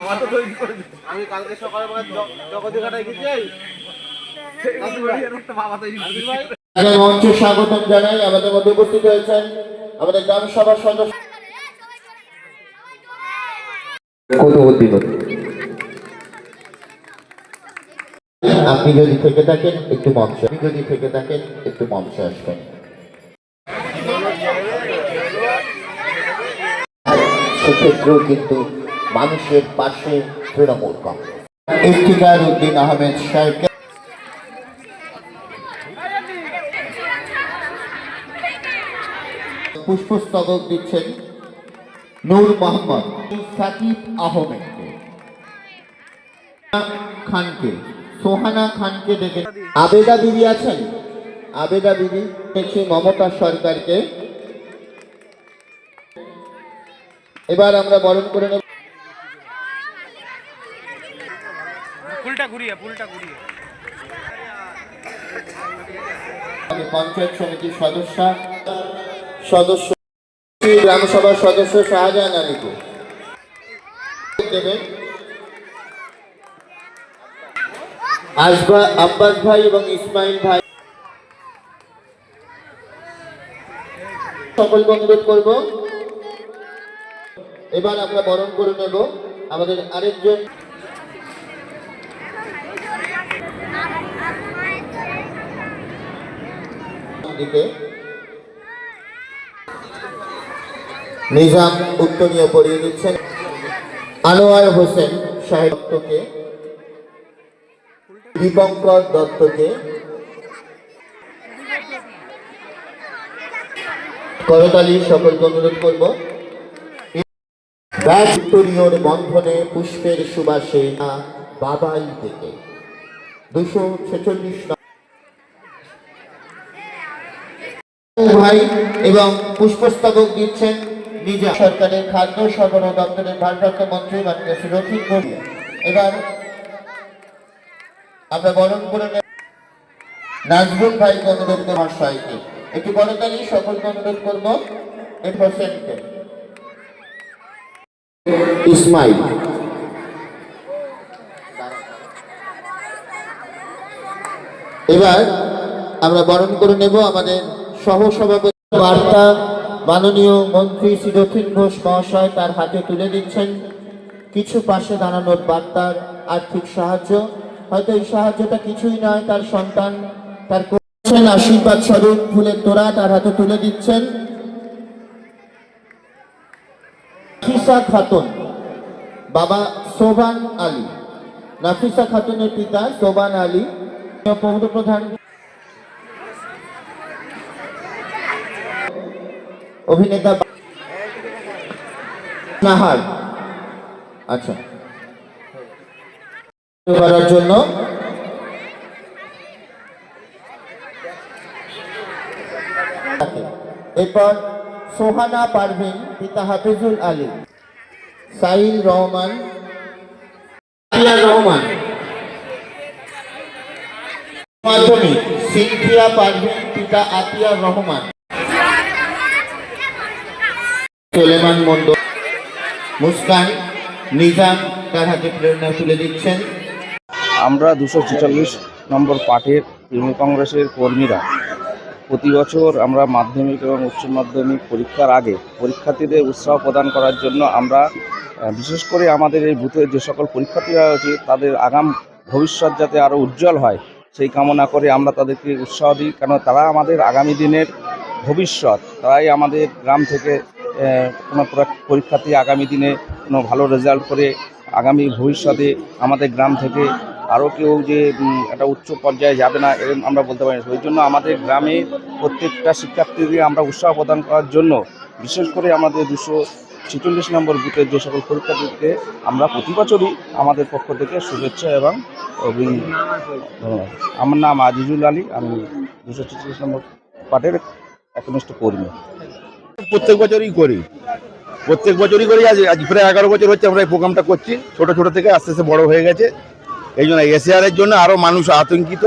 আমি কালকে সকালে জগদীঘাটায় গেছি। মঞ্চে স্বাগতম জানাই। আমাদের মধ্যে উপস্থিত হয়েছেন আমাদের গ্রাম সভার সদস্য। আপনি যদি থেকে থাকেন একটু মঞ্চে, আসবেন। সেক্ষেত্রেও কিন্তু মানুষের পাশে তৃণমূল কংগ্রেস। ইফতিখার উদ্দিন আহমেদ সাহেবকে পুষ্পস্তবক দিচ্ছেন নূর মোহাম্মদ সাকিব আহমেদকে, খানকে, সোহানা খানকে ডেকে। আবেদা বিবি আছেন? আবেদা বিবি দেখছি মমতা সরকারকে। এবার আমরা বরণ করে নেব। পঞ্চায়েত সমিতির সদস্য গ্রাম সভার সদস্য শাহজাহান আলীকে দেবেন। আব্বাস ভাই এবং ইসমাইল ভাই সকলকে অনুরোধ করব। এবার আমরা বরণ করে নেব আমাদের আরেকজন দিকে নিজাম উত্তরীয় পড়িয়ে দিচ্ছেন আনোয়ার হোসেন সাহেবকে, দীপঙ্কর দত্তকে, করতালি সকলকে অনুরোধ করব। উত্তরীয়র বন্ধনে পুষ্পের সুবাসে বাবাই থেকে 246 ভাই এবং পুষ্পস্তবক দিচ্ছেন নিজা সরকারের খাদ্য সরবরাহ দপ্তরের ভারপ্রাপ্ত মন্ত্রী মাননীয় শ্রী রফিক গড়িয়া। এবার আমরা বরণ করে নাজবুল ভাইকে অনুরোধ করব, মহাশয়কে একটু করতালি সকলকে অনুরোধ করব। হোসেনকে, ইসমাইল, এবার আমরা বরণ করে নেব আমাদের সহসভাপতি। বার্তা মাননীয় মন্ত্রী শ্রী দক্ষিণ ঘোষ মহাশয় তার হাতে তুলে দিচ্ছেন কিছু পাশে দাঁড়ানোর বার্তার আর্থিক সাহায্য। হয়তো এই সাহায্যটা কিছুই নয়, তার সন্তান তার করছেন আশীর্বাদ স্বরূপ ফুলের তোড়া তার হাতে তুলে দিচ্ছেন নাফিসা খাতুন, বাবা সোবান আলী। নাফিসা খাতুনের পিতা সোবান আলী পৌর প্রধান, অভিনেতা নাহার। আচ্ছা, করার জন্য এরপর সোহানা পারভিন, পিতা হাফিজুল আলী, সাইল রহমান, রহমান মাধ্যমিক, সিনথিয়া পারভিন, পিতা আতিয়া রহমান, সুলেমান মন্ডল, মুস্কান, নিজাম তার হাতে প্রেরণা তুলে দিচ্ছেন। আমরা 246 নম্বর পাঠের তৃণমূল কংগ্রেসের কর্মীরা প্রতি বছর আমরা মাধ্যমিক এবং উচ্চ মাধ্যমিক পরীক্ষার আগে পরীক্ষার্থীদের উৎসাহ প্রদান করার জন্য আমরা বিশেষ করে আমাদের এই বুথের যে সকল পরীক্ষার্থীরা আছে তাদের আগাম ভবিষ্যৎ যাতে আরও উজ্জ্বল হয় সেই কামনা করে আমরা তাদেরকে উৎসাহ দিই, কারণ তারা আমাদের আগামী দিনের ভবিষ্যৎ। তারাই আমাদের গ্রাম থেকে কোনো পরীক্ষার্থী আগামী দিনে কোনো ভালো রেজাল্ট করে আগামী ভবিষ্যতে আমাদের গ্রাম থেকে আরও কেউ যে একটা উচ্চ পর্যায়ে যাবে না এরকম আমরা বলতে পারি। ওই জন্য আমাদের গ্রামে প্রত্যেকটা শিক্ষার্থীদের আমরা উৎসাহ প্রদান করার জন্য বিশেষ করে আমাদের 246 নম্বর বুথের যে সকল পরীক্ষার্থীকে আমরা প্রতি বছরই আমাদের পক্ষ থেকে শুভেচ্ছা এবং ধন্যবাদ। আমার নাম আজিজুল আলী, আমি 246 নম্বর পার্টির একনিষ্ঠ কর্মী। প্রত্যেক বছরই করি আজ প্রায় 11 বছর হচ্ছে আমরা এই প্রোগ্রামটা করছি। ছোট থেকে আস্তে আস্তে বড় হয়ে গেছে। এই জন্য এসআরের জন্য আরও মানুষ আতঙ্কিত,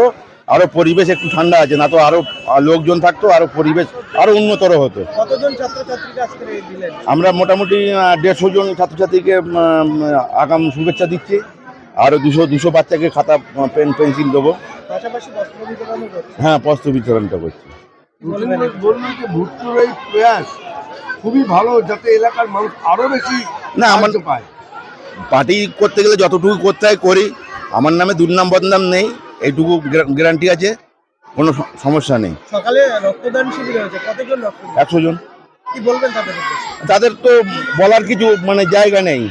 আরো পরিবেশ একটু ঠান্ডা আছে, না তো আরো লোকজন থাকতো, আরো পরিবেশ আরো উন্নতর হতো। কতজন ছাত্রছাত্রীকে আজকে দিলেন? আমরা মোটামুটি 150 জন ছাত্রছাত্রীকে আগাম শুভেচ্ছা দিচ্ছি। আরো 200 বাচ্চাকে খাতা, পেন, পেন্সিল দেবো। পাশাপাশি বস্ত্র বিতরণও করছে। হ্যাঁ, বস্ত্র বিতরণটা করছি। বলবেন যে ভুট্টোর এই প্রয়াস খুবই ভালো, যাতে এলাকার মানুষ আরো বেশি না, আমার সাহায্য পায়। পার্টি করতে গেলে যতটুকু করতে হয় করি। আমার নামে দুর্নাম বদনাম নেই, এইটুকু গ্যারান্টি আছে, কোনো সমস্যা নেই। সকালে রক্তদান শিবির হয়েছে, কতজন রক্তদান? 100 জন। কি বলবেন তাদের উদ্দেশ্যে? তাদের তো বলার কিছু জায়গা নেই।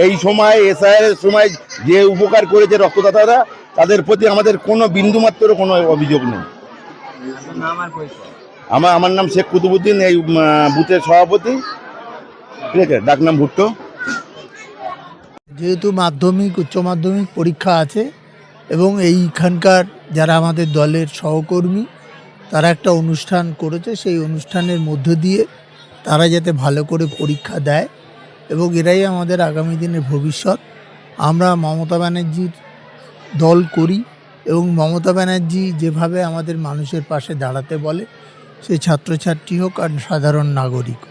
এই সময় এসআইয়ের সময় যে উপকার করেছে রক্তদাতারা, তাদের প্রতি আমাদের কোনো বিন্দুমাত্র কোনো অভিযোগ নেই। আমার নাম শেখ কুতুবুদ্দিন, এই বুথের সভাপতি, ঠিক আছে, ডাকনাম ভুট্টো। যেহেতু মাধ্যমিক উচ্চ মাধ্যমিক পরীক্ষা আছে এবং এইখানকার যারা আমাদের দলের সহকর্মী তারা একটা অনুষ্ঠান করেছে, সেই অনুষ্ঠানের মধ্য দিয়ে তারা যাতে ভালো করে পরীক্ষা দেয় এবং এরাই আমাদের আগামী দিনের ভবিষ্যৎ। আমরা মমতা ব্যানার্জির দল করি এবং মমতা ব্যানার্জি যেভাবে আমাদের মানুষের পাশে দাঁড়াতে বলে, সে ছাত্রছাত্রী হোক আর সাধারণ নাগরিক,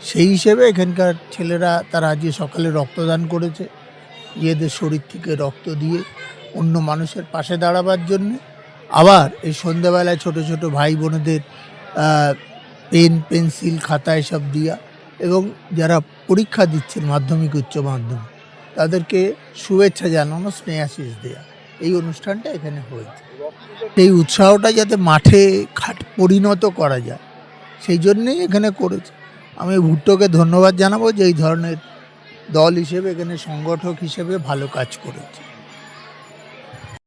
সেই হিসেবে এখানকার ছেলেরা তারা আজকে সকালে রক্তদান করেছে, নিজেদের শরীর থেকে রক্ত দিয়ে অন্য মানুষের পাশে দাঁড়াবার জন্যে। আবার এই সন্ধ্যাবেলায় ছোট ছোট ভাই বোনেদের পেন, পেন্সিল, খাতা এসব দিয়া এবং যারা পরীক্ষা দিচ্ছেন মাধ্যমিক উচ্চ মাধ্যমিক তাদেরকে শুভেচ্ছা জানানো, স্নেহাশিস দেয়া, এই অনুষ্ঠানটা এখানে হয়েছে। এই উৎসাহটা যাতে মাঠে পরিণত করা যায় সেই জন্যেই এখানে করেছে। আমি ভুট্টোকে ধন্যবাদ জানাবো যে এই ধরনের দল হিসেবে এখানে সংগঠক হিসেবে ভালো কাজ করেছে।